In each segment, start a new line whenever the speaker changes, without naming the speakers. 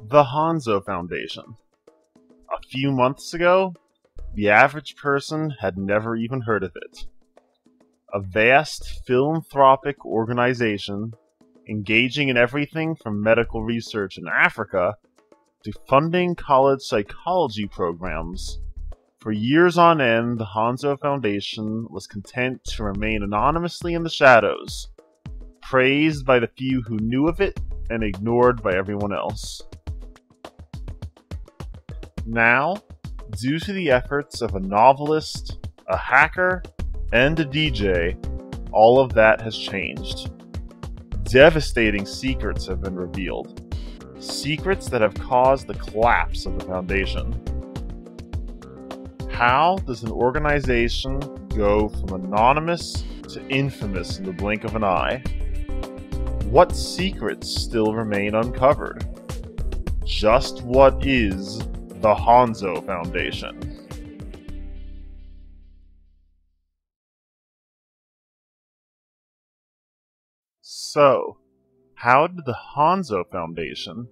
The Hanso Foundation. A few months ago, the average person had never even heard of it. A vast philanthropic organization engaging in everything from medical research in Africa to funding college psychology programs. For years on end, the Hanso Foundation was content to remain anonymously in the shadows, praised by the few who knew of it and ignored by everyone else. Now, due to the efforts of a novelist, a hacker, and a DJ, all of that has changed. Devastating secrets have been revealed. Secrets that have caused the collapse of the Foundation. How does an organization go from anonymous to infamous in the blink of an eye? What secrets still remain uncovered? Just what is the Hanso Foundation? So, how did the Hanso Foundation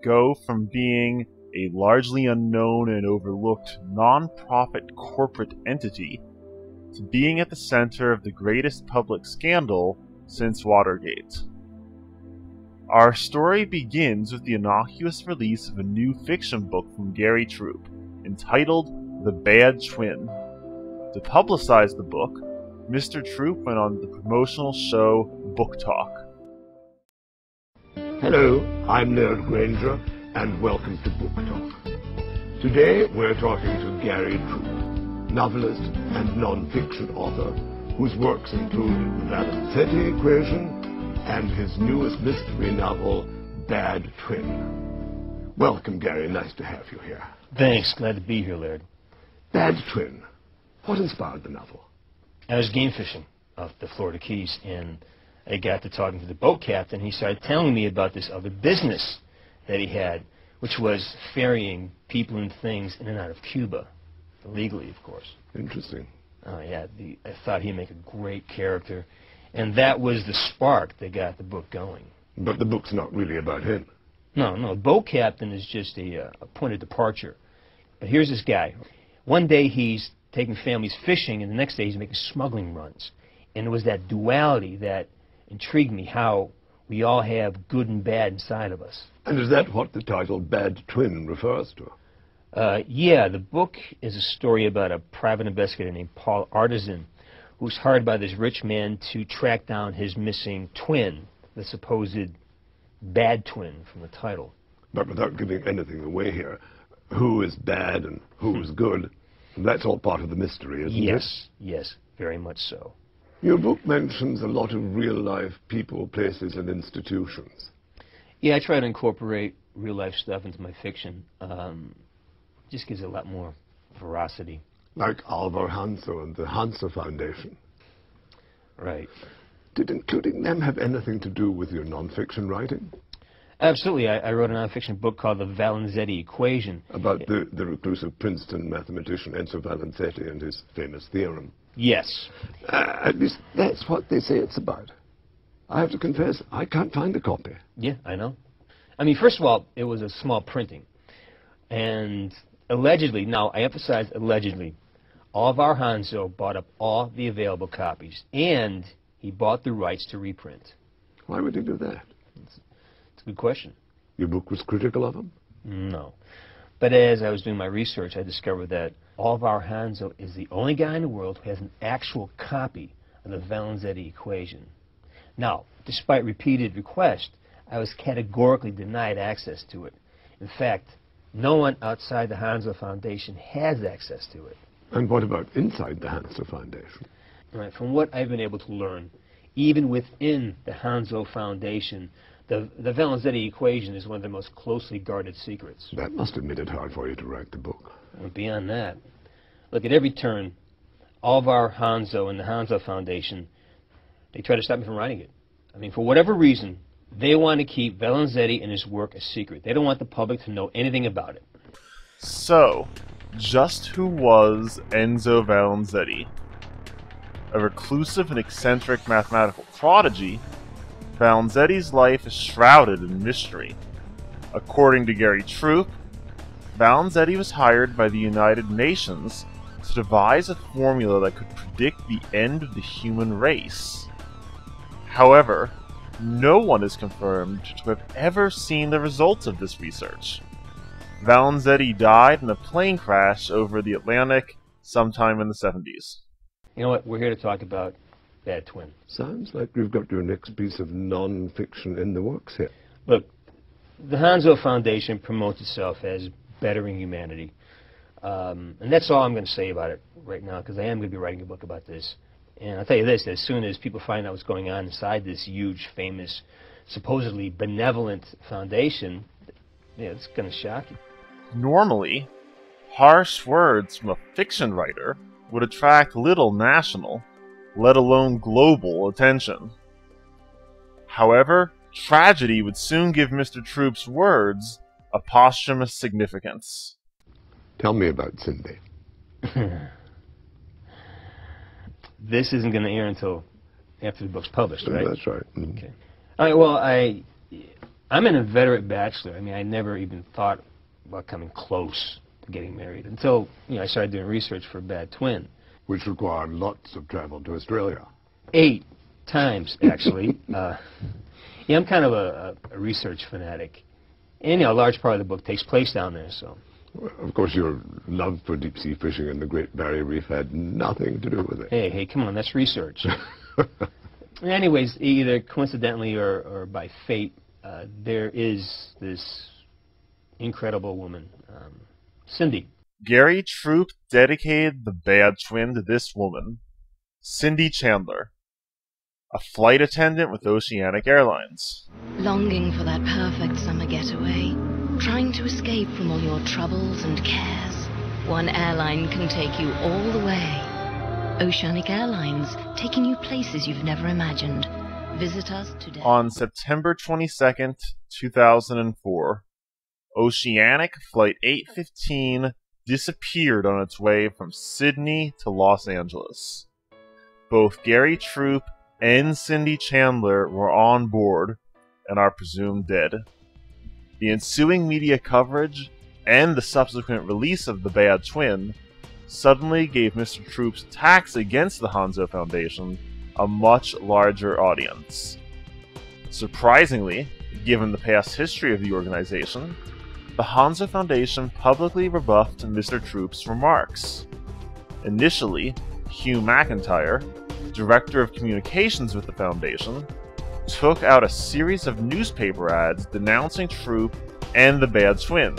go from being a largely unknown and overlooked non-profit corporate entity to being at the center of the greatest public scandal since Watergate? Our story begins with the innocuous release of a new fiction book from Gary Troop, entitled The Bad Twin. To publicize the book, Mr. Troop went on the promotional show Book Talk.
Hello, I'm Laird Granger, and welcome to Book Talk. Today we're talking to Gary Troop, novelist and non-fiction author, whose works include The Valenzetti Equation and his newest mystery novel, Bad Twin. Welcome, Gary. Nice to have you here.
Thanks. Glad to be here, Laird.
Bad Twin. What inspired the novel?
I was game fishing off the Florida Keys, and I got to talking to the boat captain. He started telling me about this other business that he had, which was ferrying people and things in and out of Cuba, illegally, of course.
Interesting.
Oh, yeah. I thought he'd make a great character, and that was the spark that got the book going.
But the book's not really about him.
No, the boat captain is just a point of departure. But here's this guy. One day he's taking families fishing, and the next day he's making smuggling runs. And it was that duality that intrigued me, how we all have good and bad inside of us.
And is that what the title Bad Twin refers to?
Yeah, the book is a story about a private investigator named Paul Artisan, who's hired by this rich man to track down his missing twin, the supposed bad twin from the title.
But without giving anything away here, who is bad and who is good? That's all part of the mystery, isn't it?
Yes, very much so.
Your book mentions a lot of real-life people, places, and institutions.
Yeah, I try to incorporate real-life stuff into my fiction. Just gives it a lot more veracity.
Like Alvar Hanso and the Hanso Foundation.
Right.
Did including them have anything to do with your non-fiction writing?
Absolutely. I wrote a non-fiction book called The Valenzetti Equation. About
the reclusive Princeton mathematician Enzo Valenzetti and his famous theorem.
Yes.
At least that's what they say it's about. I have to confess, I can't find a copy.
Yeah, I know. I mean, first of all, it was a small printing. And allegedly, now I emphasize allegedly, Alvar Hanso bought up all the available copies, and he bought the rights to reprint.
Why would he do that?
It's a good question.
Your book was critical of him?
No. But as I was doing my research, I discovered that Alvar Hanso is the only guy in the world who has an actual copy of the Valenzetti Equation. Now, despite repeated requests, I was categorically denied access to it. In fact, no one outside the Hanso Foundation has access to it.
And what about inside the Hanso Foundation?
Right, from what I've been able to learn, even within the Hanso Foundation, the Valenzetti Equation is one of the most closely guarded secrets.
That must have made it hard for you to write the book.
And beyond that, look, at every turn, Alvar Hanso and the Hanso Foundation, they try to stop me from writing it. I mean, for whatever reason, they want to keep Valenzetti and his work a secret. They don't want the public to know anything about it.
So, just who was Enzo Valenzetti? A reclusive and eccentric mathematical prodigy, Valenzetti's life is shrouded in mystery. According to Gary Troop, Valenzetti was hired by the United Nations to devise a formula that could predict the end of the human race. However, no one is confirmed to have ever seen the results of this research. Valenzetti died in a plane crash over the Atlantic sometime in the 70s.
You know what? We're here to talk about Bad Twin.
Sounds like we've got your next piece of non-fiction in the works here.
Look, the Hanso Foundation promotes itself as bettering humanity. And that's all I'm going to say about it right now, because I am going to be writing a book about this. And I'll tell you this, as soon as people find out what's going on inside this huge, famous, supposedly benevolent foundation, yeah, it's going to shock you.
Normally, harsh words from a fiction writer would attract little national, let alone global, attention. However, tragedy would soon give Mr. Troop's words a posthumous significance.
Tell me about Cindy.
This isn't going to air until after the book's published, right?
That's right. Mm-hmm.
Okay. All right, well, I'm an inveterate bachelor. I mean, I never even thought about coming close to getting married until, I started doing research for Bad Twin.
Which required lots of travel to Australia.
8 times, actually. I'm kind of a research fanatic. And, a large part of the book takes place down there, so.
Well, of course, your love for deep-sea fishing and the Great Barrier Reef had nothing to do with it.
Hey, come on, that's research. Anyways, either coincidentally or by fate, there is this incredible woman, Cindy.
Gary Troop dedicated the Bad Twin to this woman, Cindy Chandler, a flight attendant with Oceanic Airlines.
Longing for that perfect summer getaway, trying to escape from all your troubles and cares. One airline can take you all the way. Oceanic Airlines, taking you places you've never imagined. Visit us today.
On September 22nd, 2004, Oceanic Flight 815 disappeared on its way from Sydney to Los Angeles. Both Gary Troop and Cindy Chandler were on board and are presumed dead. The ensuing media coverage and the subsequent release of the Bad Twin suddenly gave Mr. Troop's attacks against the Hanso Foundation a much larger audience. Surprisingly, given the past history of the organization, the Hanso Foundation publicly rebuffed Mr. Troop's remarks. Initially, Hugh McIntyre, Director of Communications with the Foundation, took out a series of newspaper ads denouncing Troop and the Bad Twin.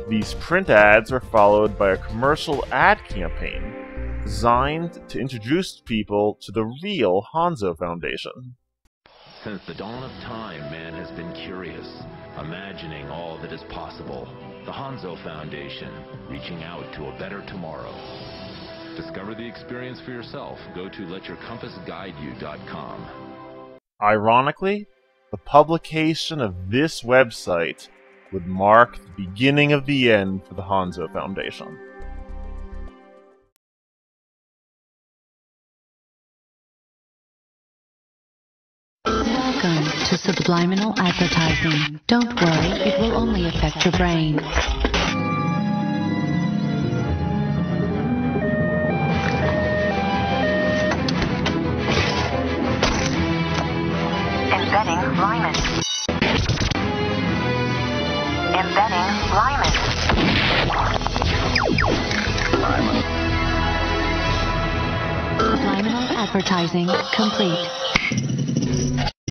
These print ads were followed by a commercial ad campaign designed to introduce people to the real Hanso Foundation.
Since the dawn of time, man has been curious, imagining all that is possible. The Hanso Foundation, reaching out to a better tomorrow. Discover the experience for yourself. Go to letyourcompassguideyou.com.
Ironically, the publication of this website would mark the beginning of the end for the Hanso Foundation.
Welcome to subliminal advertising. Don't worry, it will only affect your brain.
Embedding Lyman. Embedding Lyman.
Subliminal advertising complete.